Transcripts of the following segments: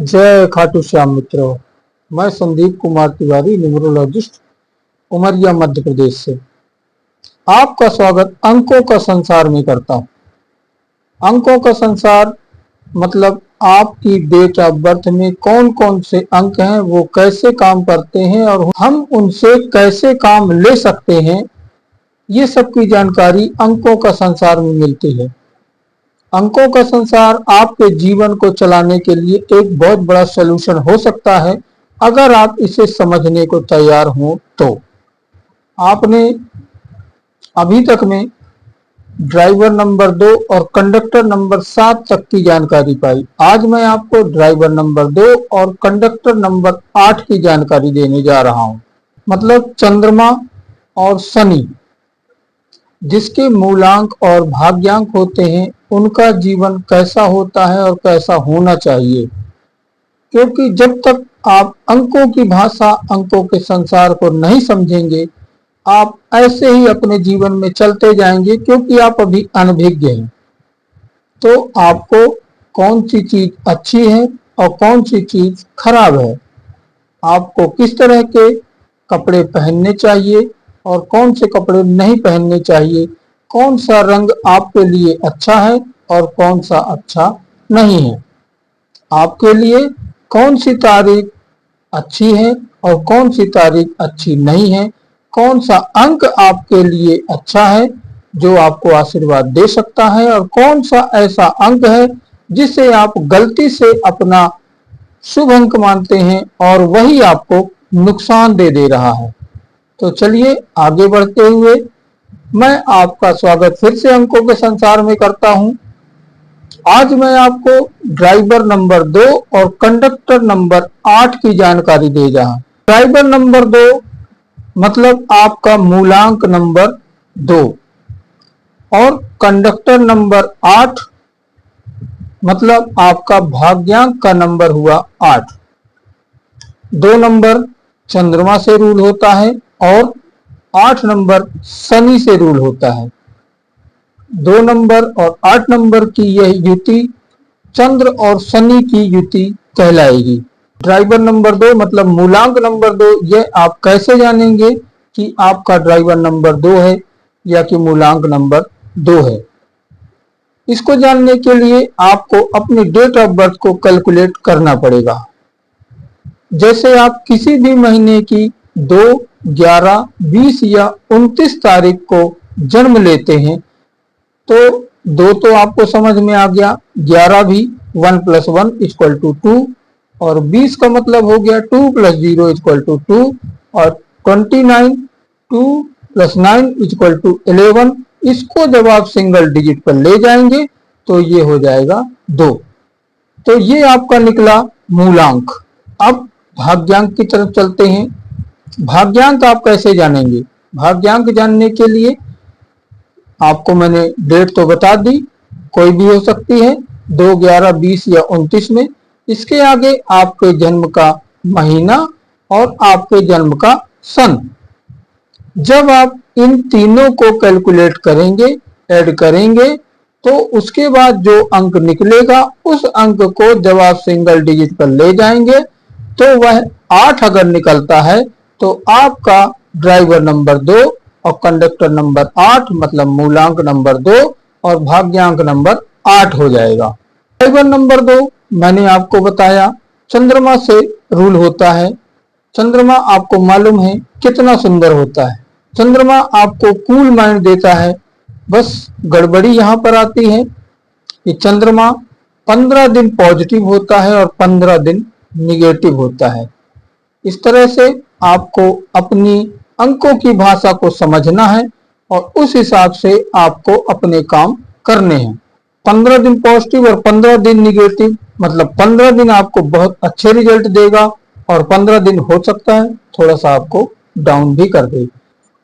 जय खाटू श्याम मित्रों। मैं संदीप कुमार तिवारी, न्यूमरोलॉजिस्ट, उमरिया मध्य प्रदेश से आपका स्वागत अंकों का संसार में करता हूं। अंकों का संसार मतलब आपकी डेट ऑफ बर्थ में कौन कौन से अंक हैं, वो कैसे काम करते हैं और हम उनसे कैसे काम ले सकते हैं, ये सब की जानकारी अंकों का संसार में मिलती है। अंकों का संसार आपके जीवन को चलाने के लिए एक बहुत बड़ा सलूशन हो सकता है, अगर आप इसे समझने को तैयार हो तो। आपने अभी तक में ड्राइवर नंबर 2 और कंडक्टर नंबर 7 तक की जानकारी पाई। आज मैं आपको ड्राइवर नंबर 2 और कंडक्टर नंबर 8 की जानकारी देने जा रहा हूं। मतलब चंद्रमा और शनि, जिसके मूलांक और भाग्यांक होते हैं, उनका जीवन कैसा होता है और कैसा होना चाहिए। क्योंकि जब तक आप अंकों की भाषा, अंकों के संसार को नहीं समझेंगे, आप ऐसे ही अपने जीवन में चलते जाएंगे, क्योंकि आप अभी अनभिज्ञ हैं। तो आपको कौन सी चीज अच्छी है और कौन सी चीज खराब है, आपको किस तरह के कपड़े पहनने चाहिए और कौन से कपड़े नहीं पहनने चाहिए, कौन सा रंग आपके लिए अच्छा है और कौन सा अच्छा नहीं है, आपके लिए कौन सी तारीख अच्छी है और कौन सी तारीख अच्छी नहीं है, कौन सा अंक आपके लिए अच्छा है जो आपको आशीर्वाद दे सकता है और कौन सा ऐसा अंक है जिसे आप गलती से अपना शुभ अंक मानते हैं और वही आपको नुकसान दे रहा है। तो चलिए आगे बढ़ते हुए मैं आपका स्वागत फिर से अंकों के संसार में करता हूं। आज मैं आपको ड्राइवर नंबर 2 और कंडक्टर नंबर 8 की जानकारी दे रहा हूं। ड्राइवर नंबर 2 मतलब आपका मूलांक नंबर 2 और कंडक्टर नंबर 8 मतलब आपका भाग्यांक का नंबर हुआ 8। 2 नंबर चंद्रमा से रूल होता है और 8 नंबर शनि से रूल होता है। 2 नंबर और 8 नंबर की यह युति चंद्र और शनि की युति कहलाएगी। ड्राइवर नंबर 2 मतलब मूलांक नंबर 2, यह आप कैसे जानेंगे कि आपका ड्राइवर नंबर 2 है या कि मूलांक नंबर 2 है। इसको जानने के लिए आपको अपनी डेट ऑफ बर्थ को कैलकुलेट करना पड़ेगा। जैसे आप किसी भी महीने की 2, 11, 20 या 29 तारीख को जन्म लेते हैं, तो 2 तो आपको समझ में आ गया, 11 भी 1 + 1 = 2 और 20 का मतलब हो गया 2 + 0 = 2 और 29 2 + 9 = 11। इसको जब आप सिंगल डिजिट पर ले जाएंगे तो ये हो जाएगा 2। तो ये आपका निकला मूलांक। अब भाग्यांक की तरफ चलते हैं। भाग्यांक आप कैसे जानेंगे? भाग्यांक जानने के लिए आपको मैंने डेट तो बता दी, कोई भी हो सकती है, 2, 11, 20 या 29 में। इसके आगे आपके जन्म का महीना और आपके जन्म का सन। जब आप इन तीनों को कैलकुलेट करेंगे, ऐड करेंगे, तो उसके बाद जो अंक निकलेगा, उस अंक को जब आप सिंगल डिजिट पर ले जाएंगे तो वह 8 अगर निकलता है तो आपका ड्राइवर नंबर 2 और कंडक्टर नंबर 8 मतलब मूलांक नंबर 2 और भाग्यांक नंबर 8 हो जाएगा। ड्राइवर नंबर 2 मैंने आपको बताया चंद्रमा से रूल होता है। चंद्रमा आपको मालूम है कितना सुंदर होता है। चंद्रमा आपको कूल माइंड देता है। बस गड़बड़ी यहां पर आती है कि चंद्रमा 15 दिन पॉजिटिव होता है और 15 दिन निगेटिव होता है। इस तरह से आपको अपनी अंकों की भाषा को समझना है और उस हिसाब से आपको अपने काम करने हैं। 15 दिन पॉजिटिव और 15 दिन निगेटिव मतलब 15 दिन आपको बहुत अच्छे रिजल्ट देगा और 15 दिन हो सकता है थोड़ा सा आपको डाउन भी कर दे।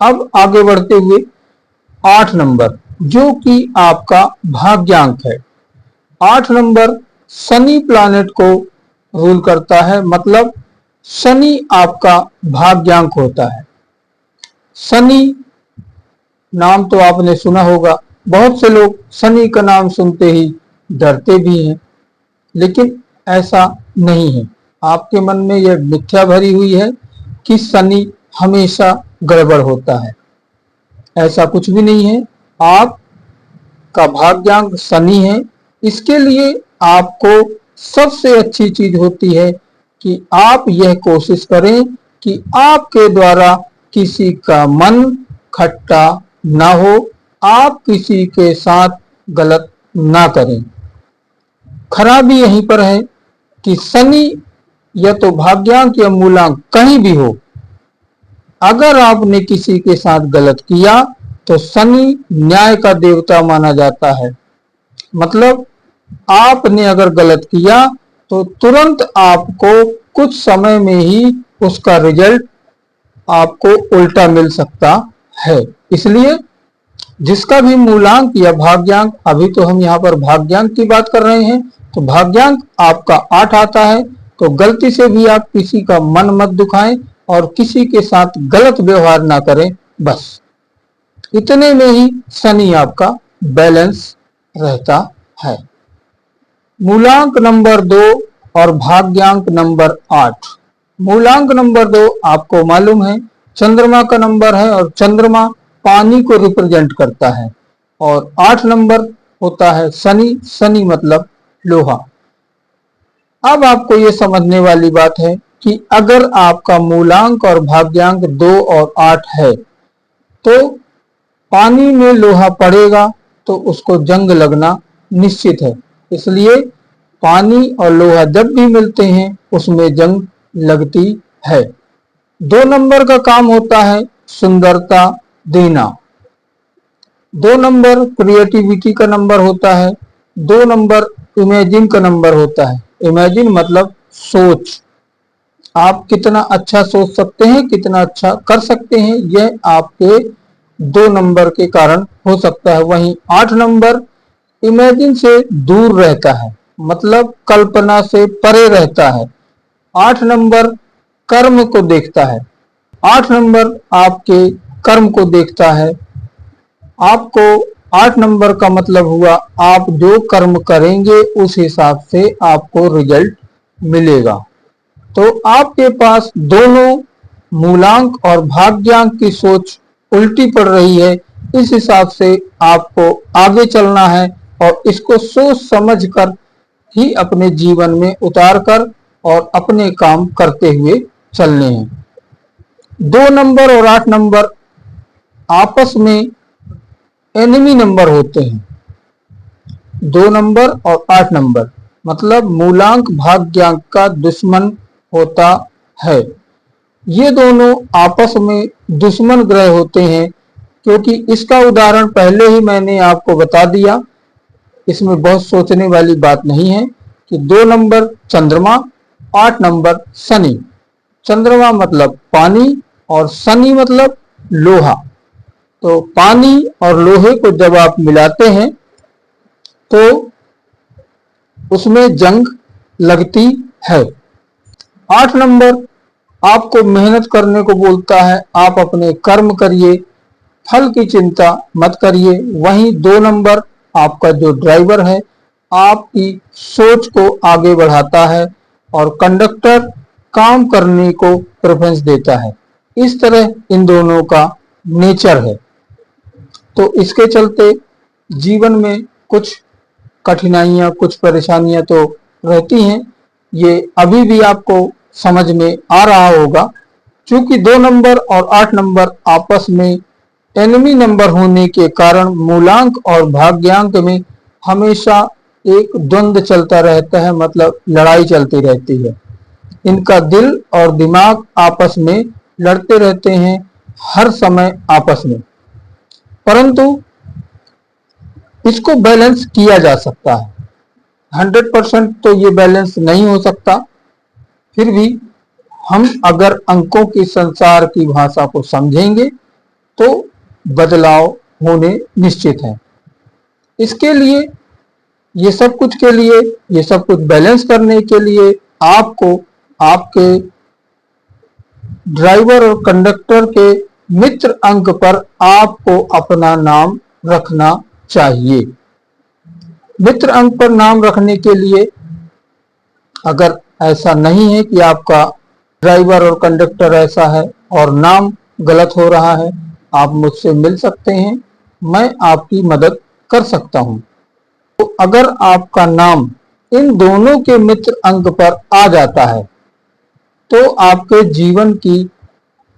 अब आगे बढ़ते हुए 8 नंबर जो कि आपका भाग्यांक है। 8 नंबर शनि प्लैनेट को रूल करता है, मतलब शनि आपका भाग्यांक होता है। शनि नाम तो आपने सुना होगा, बहुत से लोग शनि का नाम सुनते ही डरते भी हैं, लेकिन ऐसा नहीं है। आपके मन में यह मिथ्या भरी हुई है कि शनि हमेशा गड़बड़ होता है। ऐसा कुछ भी नहीं है। आपका भाग्यांक शनि है। इसके लिए आपको सबसे अच्छी चीज होती है कि आप यह कोशिश करें कि आपके द्वारा किसी का मन खट्टा ना हो, आप किसी के साथ गलत ना करें। खराबी यहीं पर है कि शनि या तो भाग्यांक या मूलांक कहीं भी हो, अगर आपने किसी के साथ गलत किया तो शनि न्याय का देवता माना जाता है। मतलब आपने अगर गलत किया तो तुरंत आपको कुछ समय में ही उसका रिजल्ट आपको उल्टा मिल सकता है। इसलिए जिसका भी मूलांक या भाग्यांक, अभी तो हम यहाँ पर भाग्यांक की बात कर रहे हैं, तो भाग्यांक आपका 8 आता है, तो गलती से भी आप किसी का मन मत दुखाएं और किसी के साथ गलत व्यवहार ना करें। बस इतने में ही शनि आपका बैलेंस रहता है। मूलांक नंबर 2 और भाग्यांक नंबर 8। मूलांक नंबर 2 आपको मालूम है चंद्रमा का नंबर है और चंद्रमा पानी को रिप्रेजेंट करता है, और 8 नंबर होता है शनि। शनि मतलब लोहा। अब आपको ये समझने वाली बात है कि अगर आपका मूलांक और भाग्यांक 2 और 8 है तो पानी में लोहा पड़ेगा तो उसको जंग लगना निश्चित है। इसलिए पानी और लोहा जब भी मिलते हैं उसमें जंग लगती है। 2 नंबर का काम होता है सुंदरता देना। 2 नंबर क्रिएटिविटी का नंबर होता है। 2 नंबर इमेजिन का नंबर होता है। इमेजिन मतलब सोच। आप कितना अच्छा सोच सकते हैं, कितना अच्छा कर सकते हैं, यह आपके 2 नंबर के कारण हो सकता है। वहीं 8 नंबर इमेजिन से दूर रहता है, मतलब कल्पना से परे रहता है। 8 नंबर कर्म को देखता है। 8 नंबर आपके कर्म को देखता है। आपको 8 नंबर का मतलब हुआ आप जो कर्म करेंगे उस हिसाब से आपको रिजल्ट मिलेगा। तो आपके पास दोनों मूलांक और भाग्यांक की सोच उल्टी पड़ रही है। इस हिसाब से आपको आगे चलना है और इसको सोच समझ कर ही अपने जीवन में उतार कर और अपने काम करते हुए चलने हैं। 2 नंबर और 8 नंबर आपस में एनिमी नंबर होते हैं। 2 नंबर और 8 नंबर मतलब मूलांक भाग्यांक का दुश्मन होता है। ये दोनों आपस में दुश्मन ग्रह होते हैं, क्योंकि इसका उदाहरण पहले ही मैंने आपको बता दिया। इसमें बहुत सोचने वाली बात नहीं है कि 2 नंबर चंद्रमा, 8 नंबर शनि। चंद्रमा मतलब पानी और शनि मतलब लोहा। तो पानी और लोहे को जब आप मिलाते हैं तो उसमें जंग लगती है। 8 नंबर आपको मेहनत करने को बोलता है। आप अपने कर्म करिए, फल की चिंता मत करिए। वहीं 2 नंबर आपका जो ड्राइवर है, आपकी सोच को आगे बढ़ाता है और कंडक्टर काम करने को प्रेफरेंस देता है। इस तरह इन दोनों का नेचर है। तो इसके चलते जीवन में कुछ कठिनाइयां, कुछ परेशानियां तो रहती हैं। ये अभी भी आपको समझ में आ रहा होगा। क्योंकि 2 नंबर और 8 नंबर आपस में एनिमी नंबर होने के कारण मूलांक और भाग्यांक में हमेशा एक द्वंद्व चलता रहता है, मतलब लड़ाई चलती रहती है। इनका दिल और दिमाग आपस में लड़ते रहते हैं हर समय आपस में। परंतु इसको बैलेंस किया जा सकता है। 100% तो ये बैलेंस नहीं हो सकता, फिर भी हम अगर अंकों की संसार की भाषा को समझेंगे तो बदलाव होने निश्चित है। इसके लिए ये सब कुछ के लिए, ये सब कुछ बैलेंस करने के लिए आपको आपके ड्राइवर और कंडक्टर के मित्र अंक पर आपको अपना नाम रखना चाहिए। मित्र अंक पर नाम रखने के लिए अगर ऐसा नहीं है कि आपका ड्राइवर और कंडक्टर ऐसा है और नाम गलत हो रहा है। आप मुझसे मिल सकते हैं, मैं आपकी मदद कर सकता हूं। तो अगर आपका नाम इन दोनों के मित्र अंक पर आ जाता है तो आपके जीवन की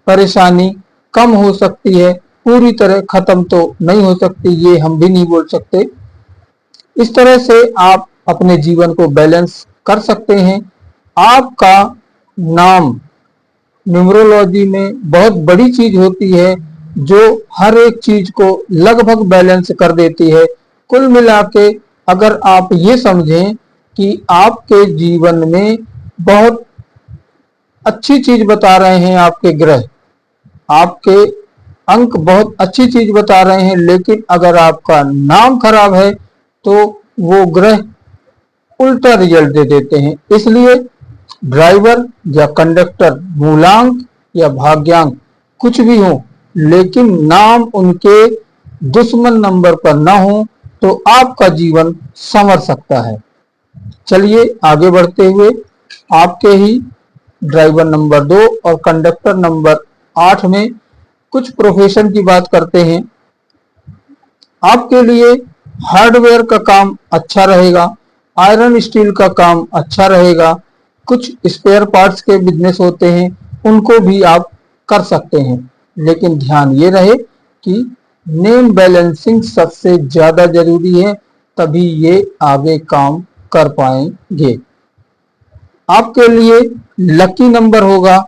परेशानी कम हो सकती है, पूरी तरह खत्म तो नहीं हो सकती, ये हम भी नहीं बोल सकते। इस तरह से आप अपने जीवन को बैलेंस कर सकते हैं। आपका नाम न्यूमरोलॉजी में बहुत बड़ी चीज होती है जो हर एक चीज को लगभग बैलेंस कर देती है। कुल मिला के अगर आप ये समझें कि आपके जीवन में बहुत अच्छी चीज बता रहे हैं आपके ग्रह, आपके अंक बहुत अच्छी चीज बता रहे हैं, लेकिन अगर आपका नाम खराब है तो वो ग्रह उल्टा रिजल्ट दे देते हैं। इसलिए ड्राइवर या कंडक्टर मूलांक या भाग्यांक कुछ भी हो, लेकिन नाम उनके दुश्मन नंबर पर ना हो तो आपका जीवन संवर सकता है। चलिए आगे बढ़ते हुए आपके ही ड्राइवर नंबर 2 और कंडक्टर नंबर 8 में कुछ प्रोफेशन की बात करते हैं। आपके लिए हार्डवेयर का काम अच्छा रहेगा, आयरन स्टील का काम अच्छा रहेगा, कुछ स्पेयर पार्ट्स के बिजनेस होते हैं उनको भी आप कर सकते हैं, लेकिन ध्यान ये रहे कि नेम बैलेंसिंग सबसे ज्यादा जरूरी है, तभी ये आगे काम कर पाएंगे। आपके लिए लकी नंबर होगा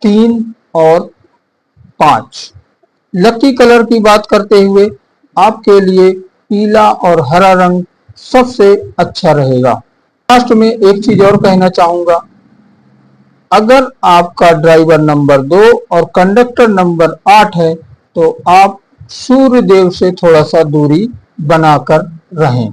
3 और 5। लकी कलर की बात करते हुए आपके लिए पीला और हरा रंग सबसे अच्छा रहेगा। लास्ट में एक चीज और कहना चाहूंगा, अगर आपका ड्राइवर नंबर 2 और कंडक्टर नंबर 8 है तो आप सूर्य देव से थोड़ा सा दूरी बनाकर रहें।